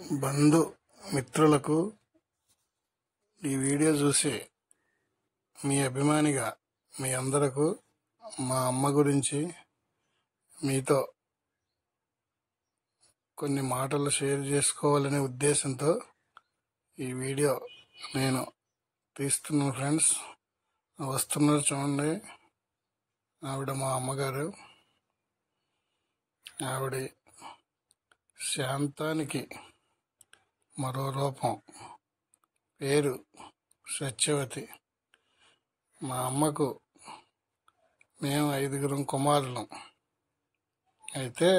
బంధు మిత్రులకు ఈ వీడియో చూసి మీ అభిమానిగా మీ అందరకు మా అమ్మ గురించి మీతో కొన్ని మాటలు షేర్ చేసుకోవాలనే ఉద్దేశంతో ఈ వీడియో నేను తీస్తున్నాను. ఫ్రెండ్స్ వస్తున్నారు చూడండి. ఆవిడ మా అమ్మగారు. ఆవిడ శాంతానికి మరో రూపం. పేరు సత్యవతి. మా అమ్మకు మేము 5 కుమారులం. అయితే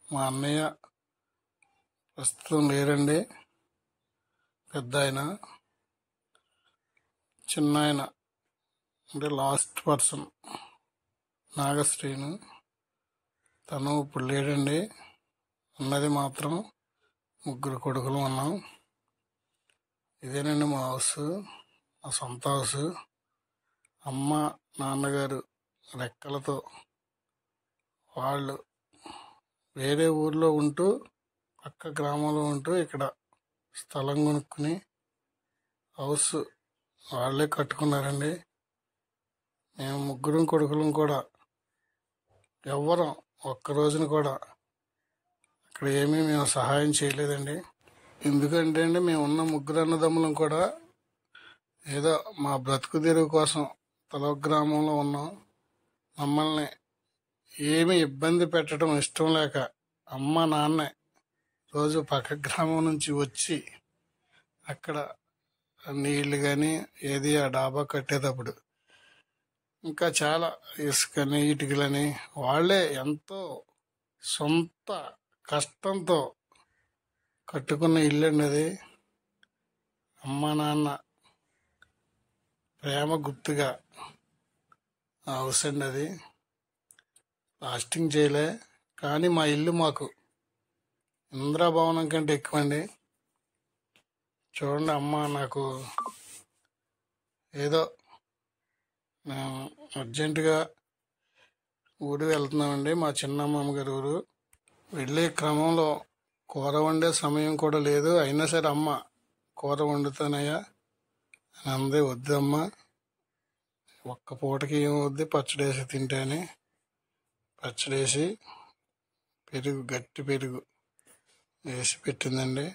మా అన్నయ్య ప్రస్తుతం లేరండి. పెద్ద ఆయన, చిన్న ఆయన అంటే లాస్ట్ పర్సన్ నాగశ్రీను, తను ఇప్పుడు లేడండి. ఉన్నది మాత్రం 3 కొడుకులు ఉన్నాం. ఇదేనండి మా హౌస్, మా సొంత హౌస్. అమ్మ నాన్నగారు రెక్కలతో వాళ్ళు వేరే ఊర్లో ఉంటూ, పక్క గ్రామంలో ఉంటూ ఇక్కడ స్థలం కొనుక్కుని హౌస్ వాళ్ళే కట్టుకున్నారండి. మేము 3 కొడుకులం కూడా ఎవ్వరం ఒక్క రోజున కూడా ఇక్కడ ఏమీ మేము సహాయం చేయలేదండి. ఎందుకంటే అండి, మేము ఉన్న 3 అన్నదమ్ములం కూడా ఏదో మా బ్రతుకు తెరువు కోసం తల గ్రామంలో ఉన్నాం. మమ్మల్ని ఏమీ ఇబ్బంది పెట్టడం ఇష్టం లేక అమ్మ నాన్నే రోజు పక్క గ్రామం నుంచి వచ్చి అక్కడ నీళ్లు కానీ ఏది ఆ డాబా కట్టేటప్పుడు ఇంకా చాలా ఇసుకని ఇటుకలని వాళ్ళే ఎంతో సొంత కష్టంతో కట్టుకున్న ఇల్లు అండి అది. అమ్మ నాన్న ప్రేమ గుర్తుగా ఆ హౌస్ అండి అది. లాస్టింగ్ చేయలే, కానీ మా ఇల్లు మాకు ఇంద్రభవనం కంటే ఎక్కువ అండి. చూడండి, అమ్మ నాకు ఏదో మేము అర్జెంటుగా ఊరు వెళ్తున్నామండి, మా చిన్నమ్మమ్మ గారి ఊరు. వెళ్ళే క్రమంలో కూర వండే సమయం కూడా లేదు. అయినా సరే అమ్మ కూర వండుతానయ్యా అని అందే. వద్దమ్మా, ఒక్క పూటకి ఏం వద్దు, పచ్చడేసి తింటేనే. పచ్చడేసి పెరుగు, గట్టి పెరుగు వేసి పెట్టిందండి.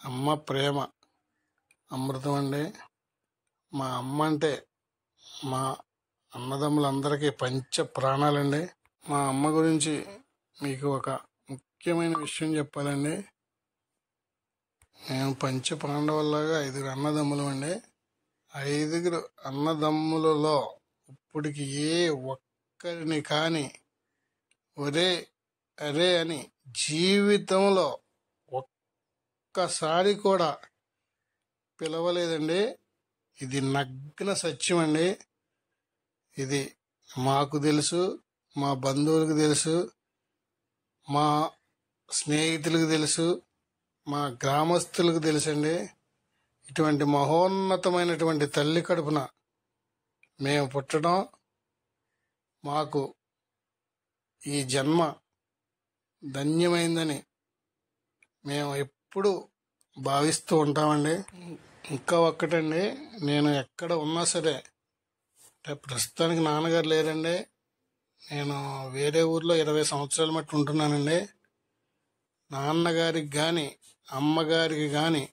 అమ్మ ప్రేమ అమృతం అండి. మా అమ్మ అంటే మా అన్నదమ్ములందరికీ పంచ ప్రాణాలండి. మా అమ్మ గురించి మీకు ఒక ముఖ్యమైన విషయం చెప్పాలండి. మేము పంచ పాండవుల్లాగా 5 అన్నదమ్ములం అండి. 5 అన్నదమ్ములలో ఇప్పటికి ఏ ఒక్కరిని కానీ ఒరే అరే అని జీవితంలో ఒక్కసారి కూడా పిలవలేదండి. ఇది నగ్న సత్యం అండి. ఇది మాకు తెలుసు, మా బంధువులకు తెలుసు, మా స్నేహితులకు తెలుసు, మా గ్రామస్తులకు తెలుసండి. ఇటువంటి మహోన్నతమైనటువంటి తల్లి కడుపున మేము పుట్టడం మాకు ఈ జన్మ ధన్యమైందని మేము ఎప్పుడు భావిస్తూ ఉంటామండి. ఇంకా ఒక్కటండి, నేను ఎక్కడ ఉన్నా సరే, ప్రస్తుతానికి నాన్నగారు లేరండి. నేను వేరే ఊర్లో 20 సంవత్సరాల మట్టి ఉంటున్నానండి. నాన్నగారికి కానీ అమ్మగారికి కానీ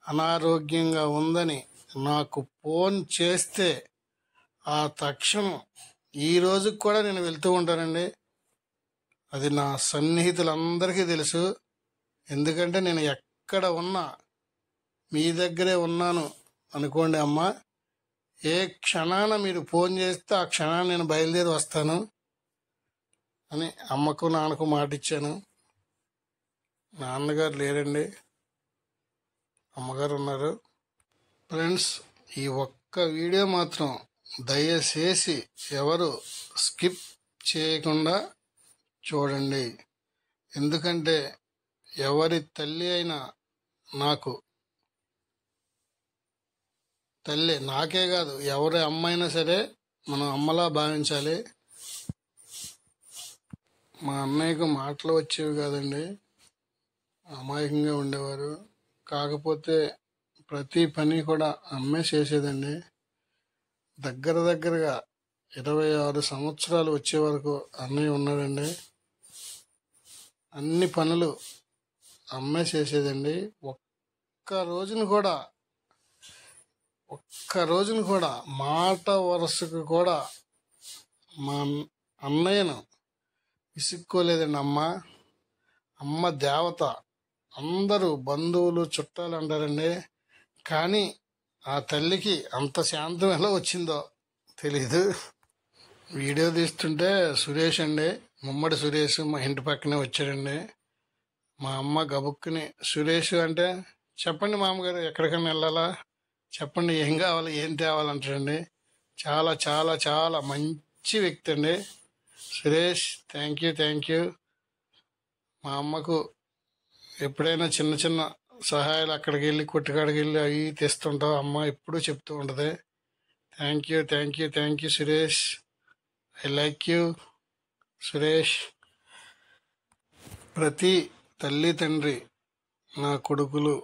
అనారోగ్యంగా ఉందని నాకు ఫోన్ చేస్తే ఆ తక్షణం ఈ రోజుకి కూడా నేను వెళ్తూ ఉంటానండి. అది నా సన్నిహితులందరికీ తెలుసు. ఎందుకంటే నేను ఎక్కడ ఉన్నా మీ దగ్గరే ఉన్నాను అనుకోండి అమ్మ, ఏ క్షణాన మీరు ఫోన్ చేస్తే ఆ క్షణాన్ని నేను బయలుదేరి వస్తాను అని అమ్మకు నాన్నకు మాట ఇచ్చాను. నాన్నగారు లేరండి, అమ్మగారు ఉన్నారు. ఫ్రెండ్స్, ఈ ఒక్క వీడియో మాత్రం దయచేసి ఎవరు స్కిప్ చేయకుండా చూడండి. ఎందుకంటే ఎవరి తల్లి అయినా నాకు తల్లి, నాకే కాదు ఎవరి అమ్మ అయినా సరే మనం అమ్మలా భావించాలి. మా అన్నయ్యకు మాటలు వచ్చేవి కాదండి. అమాయకంగా ఉండేవారు. కాకపోతే ప్రతి పని కూడా అమ్మే చేసేదండి. దగ్గరగా 26 సంవత్సరాలు వచ్చే వరకు అన్నయ్య ఉన్నాడండి. అన్ని పనులు అమ్మే చేసేదండి. ఒక్క రోజును కూడా మాట వరుసకు కూడా మా అన్నయ్యను విసుక్కోలేదండి అమ్మ దేవత. అందరూ బంధువులు చుట్టాలు అంటారండి. కానీ ఆ తల్లికి అంత శాంతం ఎలా వచ్చిందో తెలీదు. వీడియో తీస్తుంటే సురేష్ అండి, ముమ్మడి సురేష్ మా ఇంటి పక్కనే వచ్చాడండి. మా అమ్మ గబుక్కుని సురేష్ అంటే, చెప్పండి మామగారు, ఎక్కడికైనా వెళ్ళాలా, చెప్పండి ఏం కావాలి, ఏం తేవాలంటాడండి. చాలా చాలా చాలా మంచి వ్యక్తి అండి సురేష్. Thank you. మా అమ్మకు ఎప్పుడైనా చిన్న చిన్న సహాయాలు అక్కడికి వెళ్ళి కొట్టుకాడికి వెళ్ళి అవి తెస్తుంటావు అమ్మ ఎప్పుడూ చెప్తూ ఉంటుంది. Thank you Suresh. I like you Suresh. ప్రతి తల్లి తండ్రి నా కొడుకులు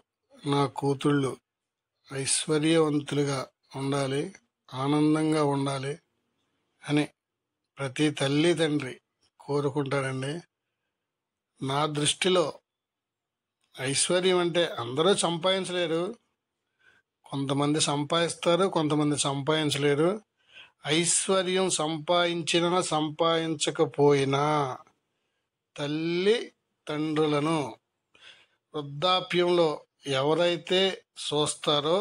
నా కూతుళ్ళు ఐశ్వర్యవంతులుగా ఉండాలి, ఆనందంగా ఉండాలి అని ప్రతి తల్లి తండ్రి కోరుకుంటారండి. నా దృష్టిలో ఐశ్వర్యం అంటే అందరూ సంపాదించలేరు. కొంతమంది సంపాదిస్తారు, కొంతమంది సంపాదించలేరు. ఐశ్వర్యం సంపాదించినా సంపాదించకపోయినా తల్లి తండ్రులను వృద్ధాప్యంలో ఎవరైతే చూస్తారో,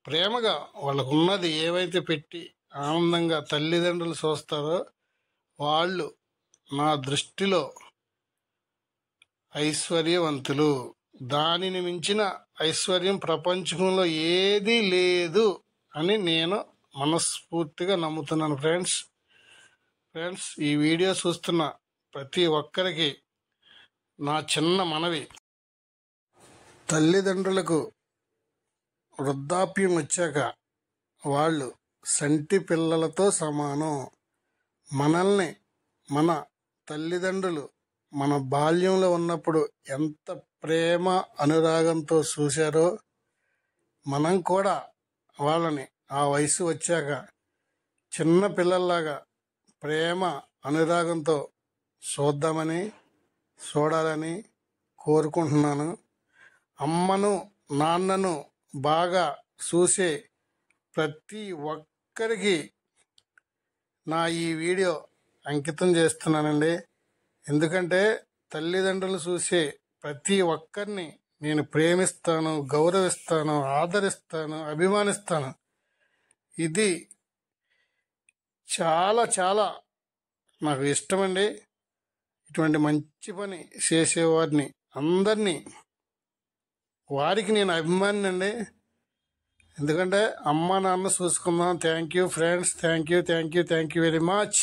ప్రేమగా వాళ్ళకున్నది ఏవైతే పెట్టి ఆనందంగా తల్లిదండ్రులు చూస్తారో వాళ్ళు నా దృష్టిలో ఐశ్వర్యవంతులు. దానిని మించిన ఐశ్వర్యం ప్రపంచంలో ఏదీ లేదు అని నేను మనస్ఫూర్తిగా నమ్ముతున్నాను. ఫ్రెండ్స్ ఈ వీడియో చూస్తున్న ప్రతి ఒక్కరికి నా చిన్న మనవి, తల్లిదండ్రులకు వృద్ధాప్యం వచ్చాక వాళ్ళు సంటి పిల్లలతో సమానం. మనల్ని మన తల్లిదండ్రులు మన బాల్యంలో ఉన్నప్పుడు ఎంత ప్రేమ అనురాగంతో చూశారో మనం కూడా వాళ్ళని ఆ వయసు వచ్చాక చిన్న పిల్లల్లాగా ప్రేమ అనురాగంతో చూడాలని కోరుకుంటున్నాను. అమ్మను నాన్నను బాగా చూసే ప్రతి ఒక్కరికి నా ఈ వీడియో అంకితం చేస్తున్నానండి. ఎందుకంటే తల్లిదండ్రులు చూసే ప్రతి ఒక్కరిని నేను ప్రేమిస్తాను, గౌరవిస్తాను, ఆదరిస్తాను, అభిమానిస్తాను. ఇది చాలా చాలా నాకు ఇష్టమండి. ఇటువంటి మంచి పని చేసేవారిని అందరినీ వారికి నేను అభిమానినండి. ఎందుకంటే అమ్మ నాన్న చూసుకుందాం. Thank you friends. Thank you very much.